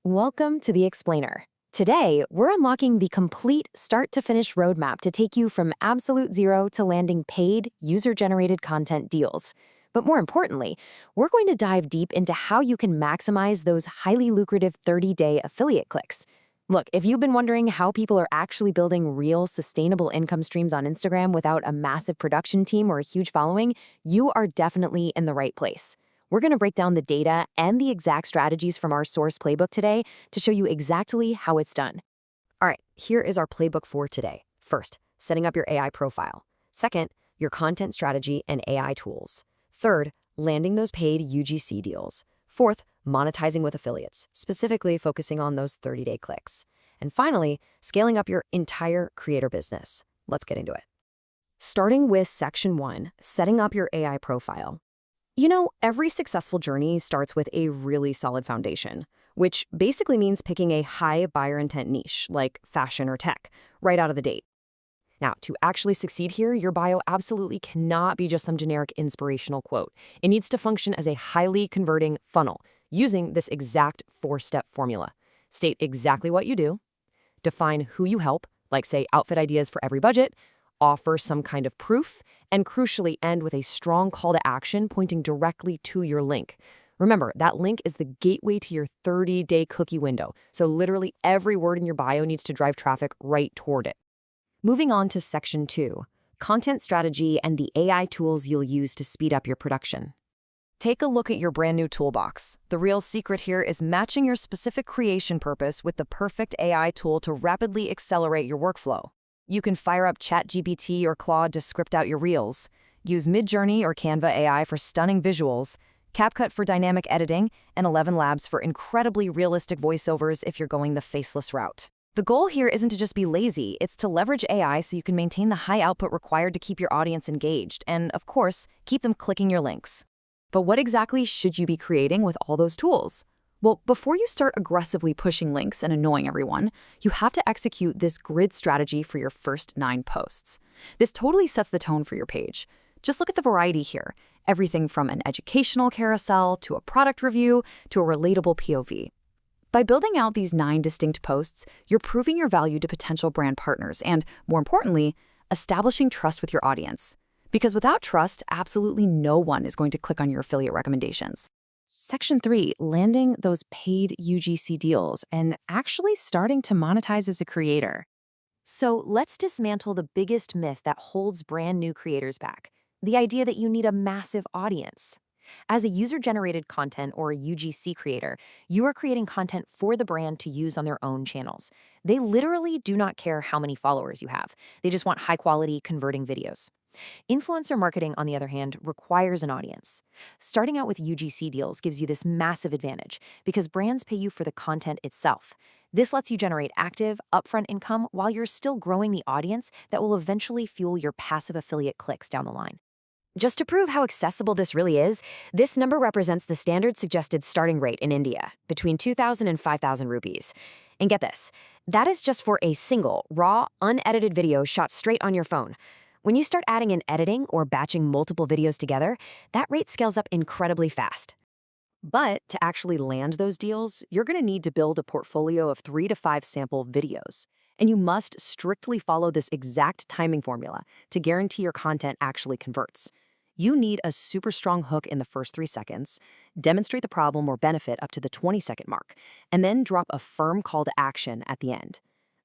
Welcome to The Explainer. Today, we're unlocking the complete start-to-finish roadmap to take you from absolute zero to landing paid, user-generated content deals. But more importantly, we're going to dive deep into how you can maximize those highly lucrative 30-day affiliate clicks. Look, if you've been wondering how people are actually building real, sustainable income streams on Instagram without a massive production team or a huge following, you are definitely in the right place. We're going to break down the data and the exact strategies from our source playbook today to show you exactly how it's done. All right, here is our playbook for today. First, setting up your AI profile. Second, your content strategy and AI tools. Third, landing those paid UGC deals. Fourth, monetizing with affiliates, specifically focusing on those 30-day clicks. And finally, scaling up your entire creator business. Let's get into it. Starting with Section 1, setting up your AI profile. You know, every successful journey starts with a really solid foundation, which basically means picking a high buyer intent niche, like fashion or tech, right out of the gate. Now, to actually succeed here, your bio absolutely cannot be just some generic inspirational quote. It needs to function as a highly converting funnel, using this exact 4-step formula. State exactly what you do, define who you help, like say outfit ideas for every budget, offer some kind of proof, and crucially end with a strong call to action pointing directly to your link. Remember, that link is the gateway to your 30-day cookie window, so literally every word in your bio needs to drive traffic right toward it. Moving on to Section 2, content strategy and the AI tools you'll use to speed up your production. Take a look at your brand new toolbox. The real secret here is matching your specific creation purpose with the perfect AI tool to rapidly accelerate your workflow. You can fire up ChatGPT or Claude to script out your reels, use Midjourney or Canva AI for stunning visuals, CapCut for dynamic editing, and 11 Labs for incredibly realistic voiceovers if you're going the faceless route. The goal here isn't to just be lazy, it's to leverage AI so you can maintain the high output required to keep your audience engaged and, of course, keep them clicking your links. But what exactly should you be creating with all those tools? Well, before you start aggressively pushing links and annoying everyone, you have to execute this grid strategy for your first 9 posts. This totally sets the tone for your page. Just look at the variety here. Everything from an educational carousel to a product review to a relatable POV. By building out these 9 distinct posts, you're proving your value to potential brand partners and, more importantly, establishing trust with your audience. Because without trust, absolutely no one is going to click on your affiliate recommendations. Section 3, landing those paid UGC deals and actually starting to monetize as a creator. So let's dismantle the biggest myth that holds brand new creators back, the idea that you need a massive audience. As a user-generated content or a UGC creator, you are creating content for the brand to use on their own channels. They literally do not care how many followers you have. They just want high-quality, converting videos. Influencer marketing, on the other hand, requires an audience. Starting out with UGC deals gives you this massive advantage because brands pay you for the content itself. This lets you generate active, upfront income while you're still growing the audience that will eventually fuel your passive affiliate clicks down the line. Just to prove how accessible this really is, this number represents the standard suggested starting rate in India, between 2,000 and 5,000 rupees. And get this, that is just for a single, raw, unedited video shot straight on your phone. When you start adding in editing or batching multiple videos together, that rate scales up incredibly fast. But to actually land those deals, you're going to need to build a portfolio of 3 to 5 sample videos. And you must strictly follow this exact timing formula to guarantee your content actually converts. You need a super strong hook in the first 3 seconds, demonstrate the problem or benefit up to the 20-second mark, and then drop a firm call to action at the end.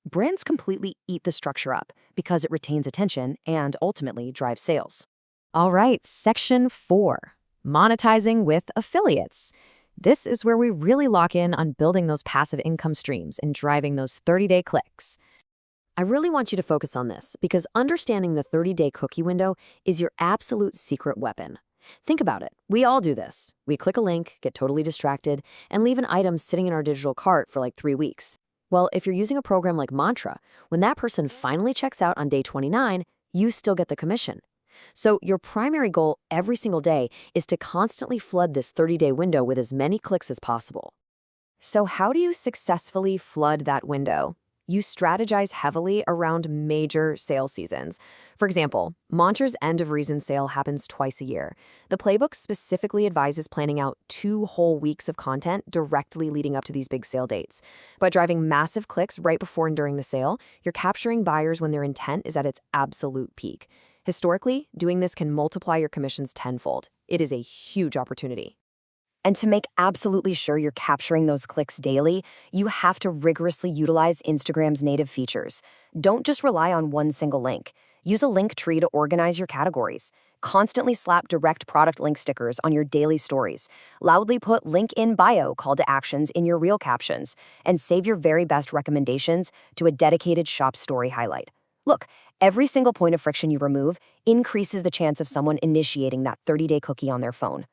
Brands completely eat the structure up because it retains attention and ultimately drives sales. All right, Section 4, monetizing with affiliates. This is where we really lock in on building those passive income streams and driving those 30-day clicks. I really want you to focus on this because understanding the 30-day cookie window is your absolute secret weapon. Think about it. We all do this. We click a link, get totally distracted, and leave an item sitting in our digital cart for like 3 weeks. Well, if you're using a program like Mantra, when that person finally checks out on day 29, you still get the commission. So your primary goal every single day is to constantly flood this 30-day window with as many clicks as possible. So how do you successfully flood that window? You strategize heavily around major sales seasons. For example, Mantra's End of Reason sale happens twice a year. The playbook specifically advises planning out 2 whole weeks of content directly leading up to these big sale dates. By driving massive clicks right before and during the sale, you're capturing buyers when their intent is at its absolute peak. Historically, doing this can multiply your commissions tenfold. It is a huge opportunity. And to make absolutely sure you're capturing those clicks daily, you have to rigorously utilize Instagram's native features. Don't just rely on one single link. Use a link tree to organize your categories. Constantly slap direct product link stickers on your daily stories. Loudly put link in bio call to actions in your reel captions. And save your very best recommendations to a dedicated shop story highlight. Look, every single point of friction you remove increases the chance of someone initiating that 30-day cookie on their phone.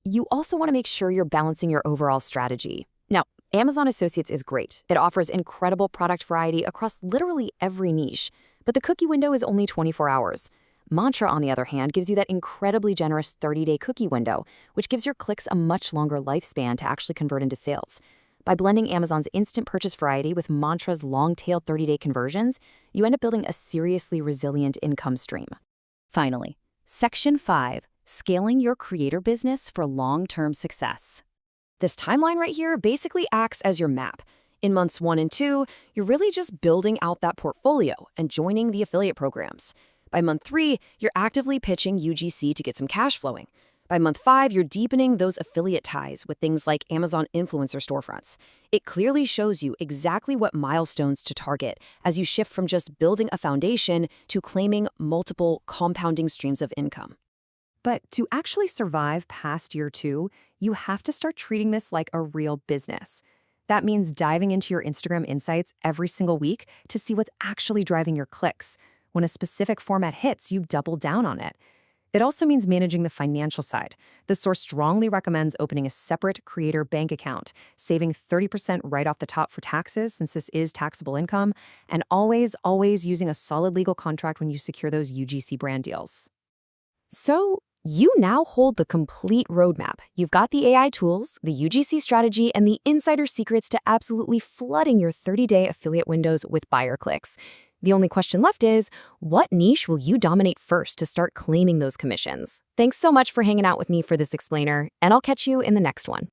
You also want to make sure you're balancing your overall strategy. Now, Amazon Associates is great. It offers incredible product variety across literally every niche, but the cookie window is only 24 hours. Mantra, on the other hand, gives you that incredibly generous 30-day cookie window, which gives your clicks a much longer lifespan to actually convert into sales. By blending Amazon's instant purchase variety with Mantra's long-tailed 30-day conversions, you end up building a seriously resilient income stream. Finally, Section 5. Scaling your creator business for long-term success. This timeline right here basically acts as your map. In months 1 and 2, you're really just building out that portfolio and joining the affiliate programs. By month 3, you're actively pitching UGC to get some cash flowing. By month 5, you're deepening those affiliate ties with things like Amazon influencer storefronts. It clearly shows you exactly what milestones to target as you shift from just building a foundation to claiming multiple compounding streams of income. But to actually survive past year 2, you have to start treating this like a real business. That means diving into your Instagram insights every single week to see what's actually driving your clicks. When a specific format hits, you double down on it. It also means managing the financial side. The source strongly recommends opening a separate creator bank account, saving 30% right off the top for taxes since this is taxable income, and always using a solid legal contract when you secure those UGC brand deals. So, you now hold the complete roadmap. You've got the AI tools, the UGC strategy, and the insider secrets to absolutely flooding your 30-day affiliate windows with buyer clicks. The only question left is, what niche will you dominate first to start claiming those commissions? Thanks so much for hanging out with me for this explainer, and I'll catch you in the next one.